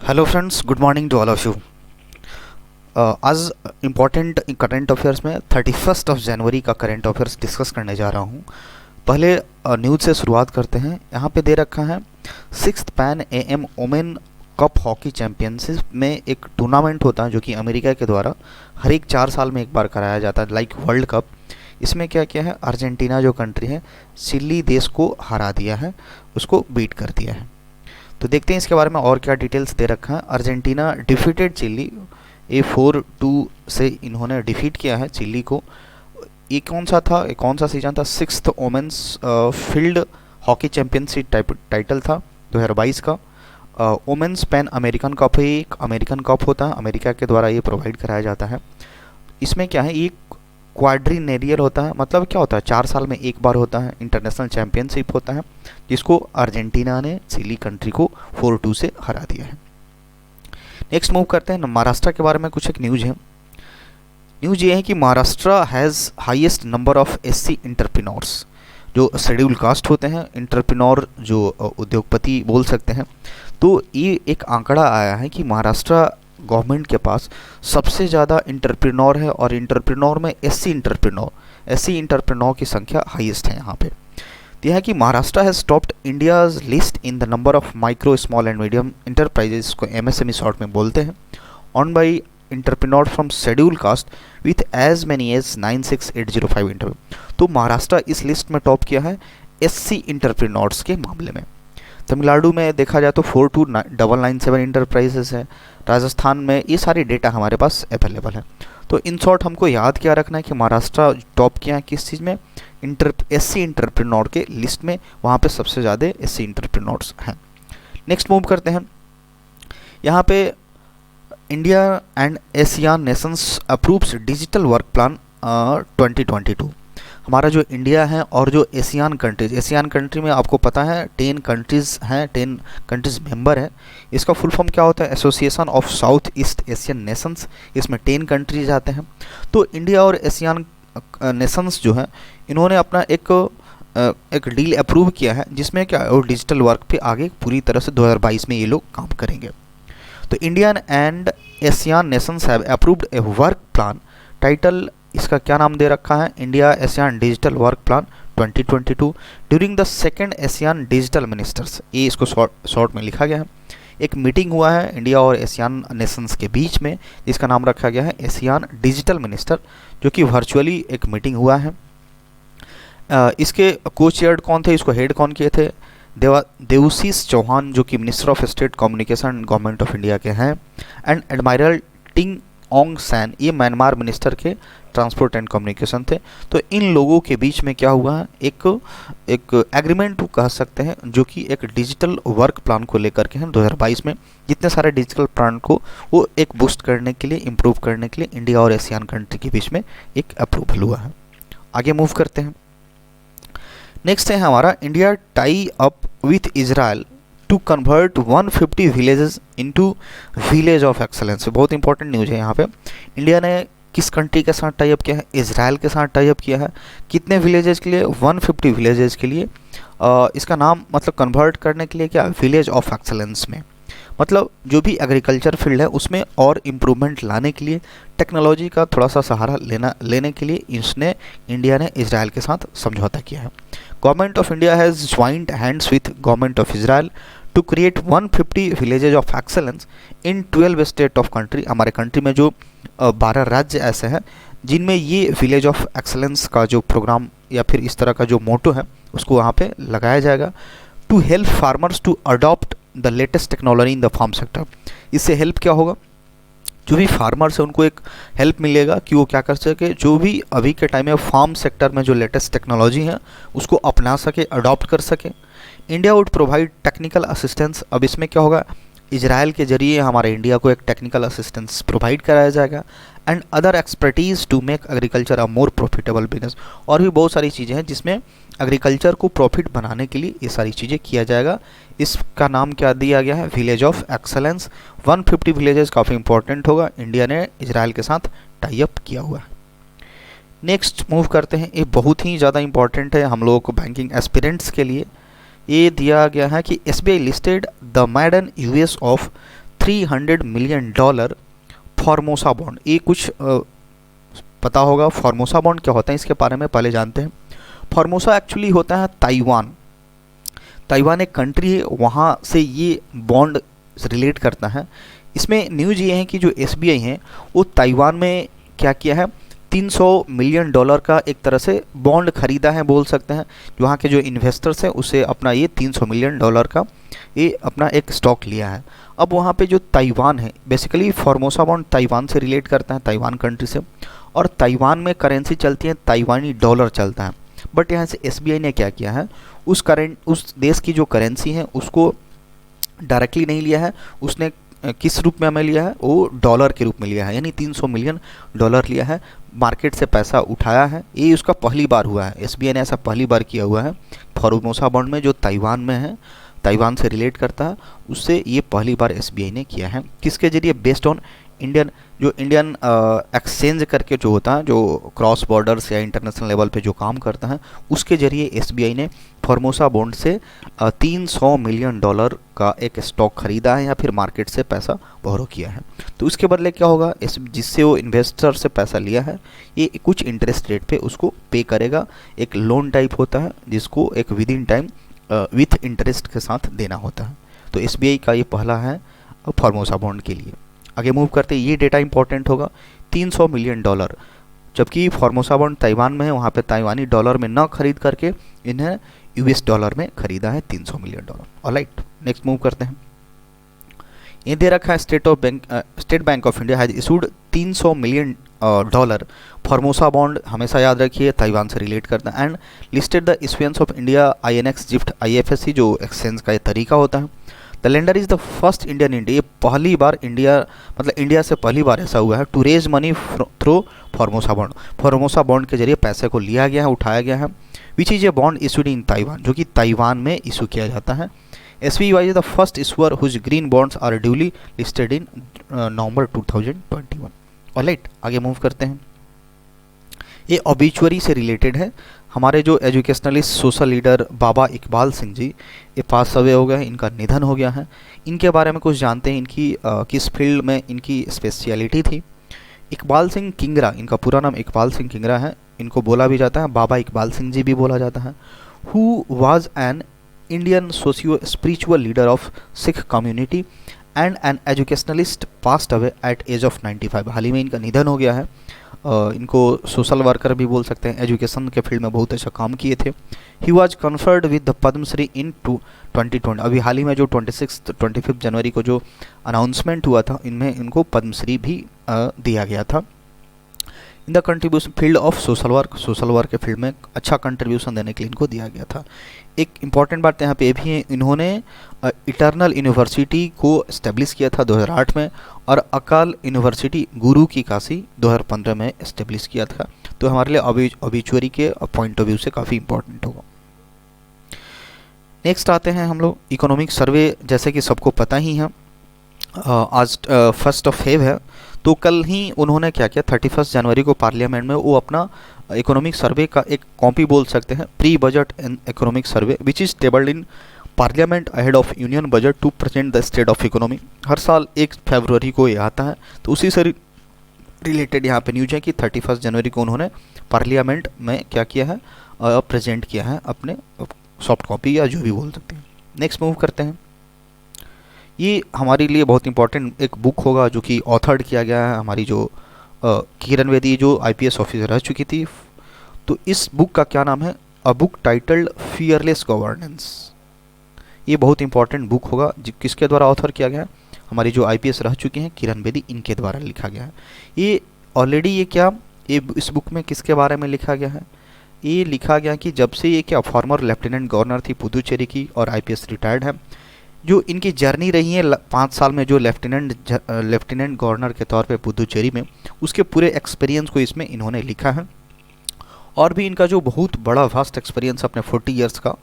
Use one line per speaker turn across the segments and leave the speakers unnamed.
Hello friends, good morning to all of you. आज important current affairs में 31 जनवरी का current affairs discuss करने जा रहा हूँ। पहले न्यूज़ से शुरुआत करते हैं। यहाँ पे दे रखा है 6th pan AM women cup hockey championship में एक टूर्नामेंट होता है जो कि अमेरिका के द्वारा हर एक 4 साल में एक बार कराया जाता है, लाइक वर्ल्ड कप। इसमें क्या किया है, अर्जेंटीना जो कंट्री है चिली देश को हरा दिया है, उसको बीट कर दिया है। तो देखते हैं इसके बारे में और क्या डिटेल्स दे रखा है। अर्जेंटीना डिफीटेड चिली, ये 4-2 से इन्होंने डिफीट किया है चिली को। ये कौन सा सीजन था? 6th women's field hockey championship title था 2022 का। वोमेन्स पैन अमेरिकन कप है, एक अमेरिकन कप होता है, अमेरिका के द्वारा ये प्रोवाइड कराया जाता है। इसमें क्या है, ये क्वाड्रिनेरियल होता है, मतलब क्या होता है, 4 साल में एक बार होता है, इंटरनेशनल चैंपियनशिप होता है, जिसको अर्जेंटीना ने चिली कंट्री को 4-2 से हरा दिया है। नेक्स्ट मूव करते हैं, महाराष्ट्र के बारे में कुछ एक न्यूज है। न्यूज ये है कि Maharashtra has highest number of SC entrepreneurs, जो शेड्यूल कास्ट होते हैं, एंटरप्रेन्योर जो उद्योगपति बोल सकते हैं। तो ये एक आंकड़ा आया है कि महाराष्ट्र गवर्नमेंट के पास सबसे ज़्यादा इंटरप्रेन्योर है, और इंटरप्रेन्योर में SC इंटरप्रेन्योर की संख्या हाईएस्ट है यहाँ पे। यह है कि Maharashtra has topped India's list in the number of micro small and medium enterprises को MSME शॉर्ट में बोलते हैं, owned by entrepreneur from schedule caste with as many as 96805 interview. तो महाराष्ट्र इस लिस्ट में टॉप किया है SC इंटरप्रेन्योर्स के मामले में। तमिलनाडु में देखा जाए तो 42997 इंटरप्राइजेस है। राजस्थान में ये सारी डेटा हमारे पास अवेलेबल है। तो इन शॉर्ट हमको याद क्या रखना है कि महाराष्ट्र टॉप किया है किस चीज़ में, SC इंटरप्रेन्योर के लिस्ट में, वहाँ पे सबसे ज़्यादा SC इंटरप्रेन्योर्स हैं। नेक्स्ट मूव करते हैं। यहाँ पे India and ASEAN nations approves digital work plan 2022। हमारा जो इंडिया है और जो एशियान कंट्री में आपको पता है 10 कंट्रीज़ हैं, 10 कंट्रीज़ मेंबर है। इसका फुल फॉर्म क्या होता है? Association of south east Asian Nations. इसमें 10 कंट्रीज आते हैं। तो इंडिया और एशियान नेशंस जो हैं, इन्होंने अपना एक डील अप्रूव किया है, जिसमें क्या है, डिजिटल वर्क पे आगे पूरी तरह से 2022 में ये लोग काम करेंगे। तो Indian and ASEAN nations have approved a work plan, title इसका क्या नाम दे रखा है, India ASEAN digital work plan 2022 during the 2nd ASEAN digital ministers. ये इसको शॉर्ट में लिखा गया है। एक मीटिंग हुआ है इंडिया और एशियान नेशंस के बीच में, जिसका नाम रखा गया है एशियान डिजिटल मिनिस्टर, जो कि वर्चुअली एक मीटिंग हुआ है। इसके को चेयर्ड कौन थे, इसको हेड कौन किए थे? देवशीष चौहान, जो कि minister of state communication government of India के हैं, एंड एडमायरल टिंग ओंग सैन, ये म्यांमार मिनिस्टर के ट्रांसपोर्ट एंड कम्युनिकेशन थे। तो इन लोगों के बीच में क्या हुआ है, एक एग्रीमेंट कह सकते हैं, जो कि एक डिजिटल वर्क प्लान को लेकर के हैं 2022 में। जितने सारे डिजिटल प्लान को वो एक बूस्ट करने के लिए, इम्प्रूव करने के लिए इंडिया और एशियान कंट्री के बीच में एक अप्रूवल हुआ है। आगे मूव करते हैं। नेक्स्ट है हमारा, India tie up with Israel to convert 150 villages into village of excellence. बहुत इंपॉर्टेंट न्यूज़ है यहाँ पे। इंडिया ने किस कंट्री के साथ टाई अप किया है? इजराइल के साथ टाई अप किया है। कितने विलेजेस के लिए? 150 विलेजेस के लिए। इसका नाम मतलब कन्वर्ट करने के लिए क्या, विलेज ऑफ एक्सलेंस में, मतलब जो भी एग्रीकल्चर फील्ड है उसमें और इम्प्रूवमेंट लाने के लिए, टेक्नोलॉजी का थोड़ा सा सहारा लेने के लिए इंडिया ने इजराइल के साथ समझौता किया है। Government of India has joined hands with government of Israel to create 150 villages of excellence in 12 state of country. हमारे कंट्री में जो 12 राज्य ऐसे हैं जिनमें ये विलेज ऑफ एक्सलेंस का जो प्रोग्राम या फिर इस तरह का जो मोटो है उसको वहाँ पे लगाया जाएगा। To help farmers to adopt the latest technology in the farm sector. इससे हेल्प क्या होगा, जो भी फार्मर्स है उनको एक हेल्प मिलेगा कि वो क्या कर सके, जो भी अभी के टाइम में फार्म सेक्टर में जो लेटेस्ट टेक्नोलॉजी है उसको अपना सके, अडॉप्ट कर सके। India would provide technical assistance. अब इसमें क्या होगा, इजराइल के जरिए हमारे इंडिया को एक टेक्निकल असिस्टेंस प्रोवाइड कराया जाएगा, and other expertise to make agriculture a more profitable business. और भी बहुत सारी चीज़ें हैं जिसमें एग्रीकल्चर को प्रॉफिट बनाने के लिए ये सारी चीज़ें किया जाएगा। इसका नाम क्या दिया गया है, विलेज ऑफ एक्सलेंस। 150 विलेजेस काफ़ी इंपॉर्टेंट होगा, इंडिया ने इजराइल के साथ टाई अप किया हुआ है। नेक्स्ट मूव करते हैं, ये बहुत ही ज़्यादा इंपॉर्टेंट है हम लोगों को बैंकिंग एस्पिरेंट्स के लिए। ये दिया गया है कि SBI listed the maiden US of $300 million Formosa bond. ये कुछ पता होगा फॉर्मोसा बॉन्ड क्या होता है, इसके बारे में पहले जानते हैं। फॉर्मोसा एक्चुअली होता है ताइवान। ताइवान एक कंट्री है, वहाँ से ये बॉन्ड रिलेट करता है। इसमें न्यूज़ ये है कि जो एसबीआई है वो ताइवान में क्या किया है, $300 मिलियन का एक तरह से बॉन्ड खरीदा है बोल सकते हैं। वहाँ के जो इन्वेस्टर्स हैं उसे अपना ये $300 मिलियन का ये अपना एक स्टॉक लिया है। अब वहाँ पे जो ताइवान है, बेसिकली फॉर्मोसा बॉन्ड ताइवान से रिलेट करता है, ताइवान कंट्री से, और ताइवान में करेंसी चलती है ताइवानी डॉलर चलता है। बट यहाँ से एसबीआई ने क्या किया है, उस देश की जो करेंसी है उसको डायरेक्टली नहीं लिया है, उसने किस रूप में हमें लिया है, वो डॉलर के रूप में लिया है, यानी $300 मिलियन लिया है, मार्केट से पैसा उठाया है। ये उसका पहली बार हुआ है, एसबीआई ने ऐसा पहली बार किया हुआ है फॉर्मोसा बॉन्ड में, जो ताइवान में है, ताइवान से रिलेट करता है, उससे ये पहली बार एसबीआई ने किया है। किसके जरिए, बेस्ड ऑन इंडियन एक्सचेंज करके जो होता है, जो क्रॉस बॉर्डर्स या इंटरनेशनल लेवल पे जो काम करता है, उसके जरिए एसबीआई ने फॉर्मोसा बॉन्ड से $300 मिलियन का एक स्टॉक खरीदा है या फिर मार्केट से पैसा बोरो किया है। तो उसके बदले क्या होगा, जिससे वो इन्वेस्टर से पैसा लिया है ये कुछ इंटरेस्ट रेट पे उसको पे करेगा। एक लोन टाइप होता है जिसको एक with in time with interest के साथ देना होता है। तो एसबीआई का ये पहला है फॉर्मोसा बॉन्ड के लिए। आगे मूव करते हैं, ये डेटा इंपॉर्टेंट होगा, $300 मिलियन, जबकि फॉर्मोसा बॉन्ड ताइवान में है, वहाँ पे ताइवानी डॉलर में ना खरीद करके इन्हें यूएस डॉलर में खरीदा है $300 मिलियन। ऑलराइट, नेक्स्ट मूव करते हैं। ये दे रखा है state bank of India has issued $300 million Formosa bond. हमेशा याद रखिए ताइवान से रिलेट करता है। And listed the issuance of India INX gift IFSC, जो एक्सचेंज का ये तरीका होता है। The lender is the first Indian India, ये पहली बार इंडिया से पहली बार ऐसा हुआ है to raise money through Formosa bond. Formosa bond के जरिए पैसे को लिया गया है, उठाया गया है। Which is a bond issued in Taiwan, जो कि ताइवान में इशू किया जाता है। SBI is the first issuer whose green bonds are duly listed in November 2021। Alright, आगे मूव करते हैं। ये ऑबिचुअरी से रिलेटेड है। हमारे जो educationalist social leader Baba Iqbal Singh ji, ये पास अवे हो गए हैं, इनका निधन हो गया है। इनके बारे में कुछ जानते हैं, इनकी किस फील्ड में इनकी स्पेशलिटी थी। इकबाल सिंह किंगरा, इनका पूरा नाम इकबाल सिंह किंगरा है, इनको बोला भी जाता है बाबा इकबाल सिंह जी भी बोला जाता है। Who was an Indian socio spiritual leader of Sikh community and an educationalist, passed away at age of 95। हाल ही में इनका निधन हो गया है। इनको सोशल वर्कर भी बोल सकते हैं, एजुकेशन के फील्ड में बहुत अच्छा काम किए थे। He was conferred with the Padma Shri in 2020। अभी हाल ही में जो 25 जनवरी को जो अनाउंसमेंट हुआ था, इनमें इनको पद्मश्री भी दिया गया था। In the contribution field of social work के फील्ड में अच्छा कंट्रीब्यूशन देने के लिए इनको दिया गया था। एक इम्पॉर्टेंट बात यहाँ पे ये भी है, इन्होंने इटर्नल यूनिवर्सिटी को इस्टेब्लिश किया था 2008 में, और अकाल यूनिवर्सिटी गुरु की काशी 2015 में इस्टेब्लिश किया था। तो हमारे लिए ऑबिचुअरी के पॉइंट ऑफ व्यू से काफ़ी इंपॉर्टेंट होगा। नेक्स्ट आते हैं हम लोग इकोनॉमिक सर्वे। जैसे कि सबको पता ही है, आज 1 फेब है, तो कल ही उन्होंने क्या किया, 31 जनवरी को पार्लियामेंट में वो अपना इकोनॉमिक सर्वे का एक कॉपी बोल सकते हैं, pre budget and economic survey which is tabled in parliament ahead of union budget to present the state of economy. हर साल 1 फरवरी को ये आता है, तो उसी से रिलेटेड यहाँ पे न्यूज है कि 31 जनवरी को उन्होंने पार्लियामेंट में क्या किया है, प्रेजेंट किया है अपने सॉफ्ट कॉपी या जो भी बोल सकते हैं। नेक्स्ट मूव करते हैं। ये हमारे लिए बहुत इंपॉर्टेंट एक बुक होगा जो कि ऑथर्ड किया गया है हमारी जो किरण बेदी, जो IPS ऑफिसर रह चुकी थी। तो इस बुक का क्या नाम है, a book titled fearless governance. ये बहुत इंपॉर्टेंट बुक होगा, किसके द्वारा ऑथर किया गया है, हमारी जो IPS रह चुकी हैं किरण बेदी, इनके द्वारा लिखा गया है। ये ऑलरेडी ये इस बुक में किसके बारे में लिखा गया है, ये लिखा गया कि जब से ये क्या फॉर्मर लेफ्टिनेंट गवर्नर थी पुदुचेरी की और IPS रिटायर्ड है, जो इनकी जर्नी रही है 5 साल में जो लेफ्टिनेंट गवर्नर के तौर पे पुदुचेरी में, उसके पूरे एक्सपीरियंस को इसमें इन्होंने लिखा है। और भी इनका जो बहुत बड़ा वास्ट एक्सपीरियंस अपने 40 इयर्स का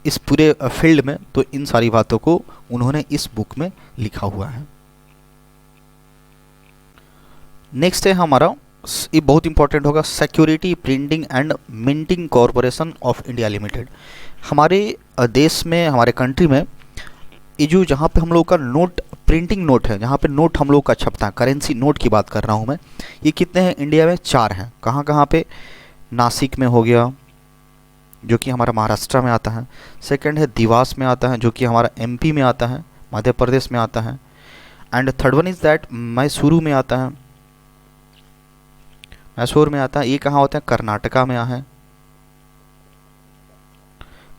इस पूरे फील्ड में, तो इन सारी बातों को उन्होंने इस बुक में लिखा हुआ है। नेक्स्ट है हमारा, ये बहुत इंपॉर्टेंट होगा, security printing and minting corporation of India limited. हमारे देश में, हमारे कंट्री में ये जो जहाँ पे हम लोग का नोट प्रिंटिंग नोट है, जहाँ पे नोट हम लोग का छपता है, करेंसी नोट की बात कर रहा हूँ मैं, ये कितने हैं इंडिया में? 4 हैं। कहाँ कहाँ पे? नासिक में हो गया जो कि हमारा महाराष्ट्र में आता है, सेकंड है देवास में आता है जो कि हमारा एमपी में आता है, मध्य प्रदेश में आता है, and third one is that Mysuru में आता है, मैसूर में आता है। ये कहाँ होता है? कर्नाटका में है,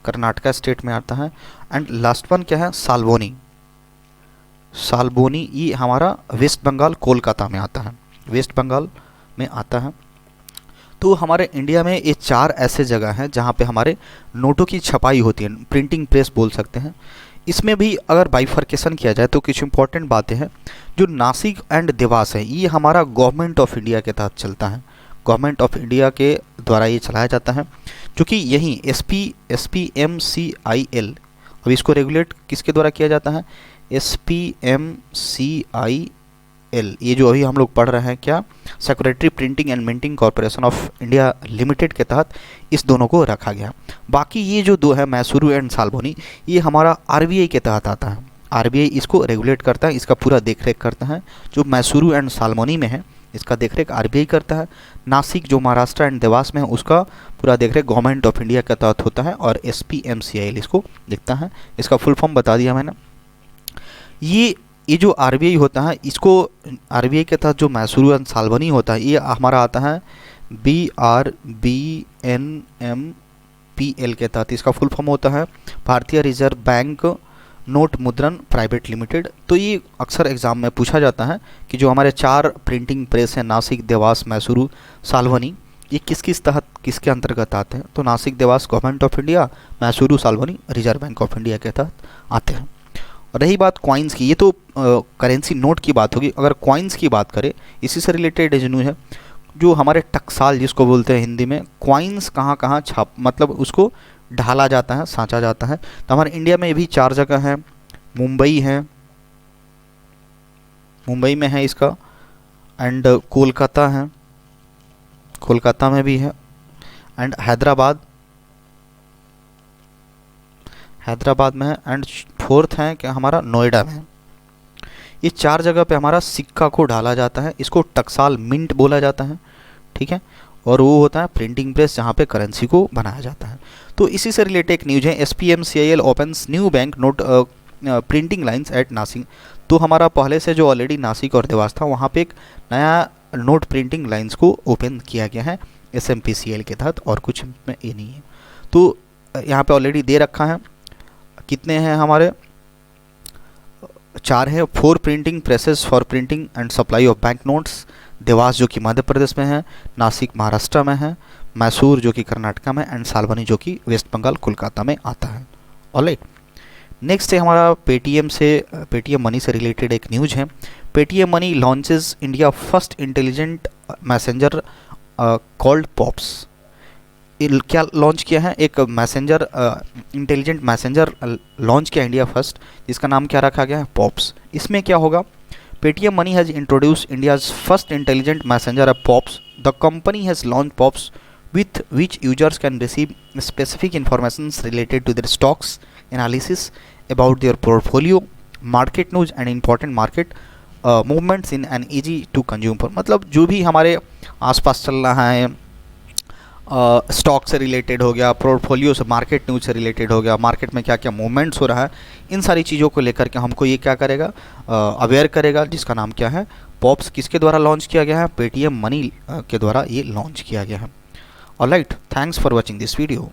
कर्नाटका स्टेट में आता है। एंड लास्ट वन क्या है? साल्बोनी, साल्बोनी ये हमारा वेस्ट बंगाल कोलकाता में आता है, वेस्ट बंगाल में आता है। तो हमारे इंडिया में ये 4 ऐसे जगह हैं जहाँ पे हमारे नोटों की छपाई होती है, प्रिंटिंग प्रेस बोल सकते हैं। इसमें भी अगर बाइफर्केशन किया जाए तो कुछ इंपॉर्टेंट बातें हैं। जो नासिक एंड देवास है ये हमारा गवर्नमेंट ऑफ इंडिया के तहत चलता है, गवर्नमेंट ऑफ इंडिया के द्वारा ये चलाया जाता है, क्योंकि यहीं SPMCIL, अब इसको रेगुलेट किसके द्वारा किया जाता है? SPMCIL, ये जो अभी हम लोग पढ़ रहे हैं क्या, secretary printing and minting corporation of India limited के तहत इस दोनों को रखा गया। बाकी ये जो 2 है मैसूरू एंड साल्बोनी, ये हमारा RBI के तहत आता है, RBI इसको रेगुलेट करता है, इसका पूरा देखरेख करता है। जो मैसूरू एंड साल्बोनी में है इसका देखरेख RBI करता है। नासिक जो महाराष्ट्र एंड देवास में है उसका पूरा देखरेख गवर्नमेंट ऑफ इंडिया के तहत होता है, और SPMCIL इसको देखता है। इसका फुल फॉर्म बता दिया मैंने। ये जो RBI होता है, इसको RBI के तहत जो मैसूरू एंड साल्बोनी होता है ये हमारा आता है BRBNMPL के तहत। इसका फुल फॉर्म होता है भारतीय रिजर्व बैंक नोट मुद्रण प्राइवेट लिमिटेड। तो ये अक्सर एग्जाम में पूछा जाता है कि जो हमारे 4 प्रिंटिंग प्रेस हैं नासिक, देवास, मैसूरू, साल्बोनी, ये किस तहत किसके अंतर्गत आते हैं? तो Nashik, Dewas government of India, Mysuru, Salboni reserve bank of India के तहत आते हैं। और रही बात कॉइन्स की, ये तो करेंसी नोट की बात होगी। अगर कॉइन्स की बात करें, इसी से रिलेटेड न्यूज़ है, जो हमारे टकसाल जिसको बोलते हैं हिंदी में, कॉइन्स कहाँ कहाँ छाप मतलब उसको ढाला जाता है, साँचा जाता है। तो हमारे इंडिया में ये भी 4 जगह हैं। मुंबई है, मुंबई में है इसका, एंड कोलकाता है, कोलकाता में भी है, एंड हैदराबाद, हैदराबाद में है, एंड 4th है कि हमारा नोएडा में है। ये 4 जगह पे हमारा सिक्का को डाला जाता है, इसको टकसाल मिंट बोला जाता है, ठीक है। और वो होता है प्रिंटिंग प्रेस जहाँ पे करेंसी को बनाया जाता है। तो इसी से रिलेटेड एक न्यूज़ है, SPMCIL opens new bank note printing lines at Nashik. तो हमारा पहले से जो ऑलरेडी नासिक और देवास था वहाँ पे एक नया नोट प्रिंटिंग लाइन्स को ओपन किया गया है SMPCL के तहत, और कुछ में ये नहीं है। तो यहाँ पे ऑलरेडी दे रखा है, कितने हैं हमारे? 4 है। 4 printing presses for printing and supply of bank notes. Dewas जो कि मध्य प्रदेश में है, नासिक महाराष्ट्र में है, मैसूर जो कि कर्नाटका में, एंड साल्बोनी जो कि वेस्ट बंगाल कोलकाता में आता है। ऑलराइट, नेक्स्ट है हमारा पेटीएम मनी से रिलेटेड एक न्यूज़ है। Paytm money launches India first intelligent messenger called pops. क्या लॉन्च किया है? एक मैसेंजर, इंटेलिजेंट मैसेंजर लॉन्च किया इंडिया फर्स्ट, जिसका नाम क्या रखा गया है? पॉप्स। इसमें क्या होगा? Paytm money has introduce India's first intelligent messenger pops. The company has launch pops with which users can receive specific information related to their stocks analysis about their portfolio, market news and important market movements in an easy to consume for। मतलब जो भी हमारे आसपास चल रहा है, stock से related हो गया, पोर्टफोलियो से, मार्केट न्यूज से रिलेटेड हो गया, मार्केट में क्या क्या मूवमेंट्स हो रहा है, इन सारी चीज़ों को लेकर के हमको ये क्या करेगा? अवेयर करेगा, जिसका नाम क्या है? पॉप्स। किसके द्वारा लॉन्च किया गया है? पेटीएम मनी के द्वारा ये लॉन्च किया गया है। Alright, thanks for watching this video.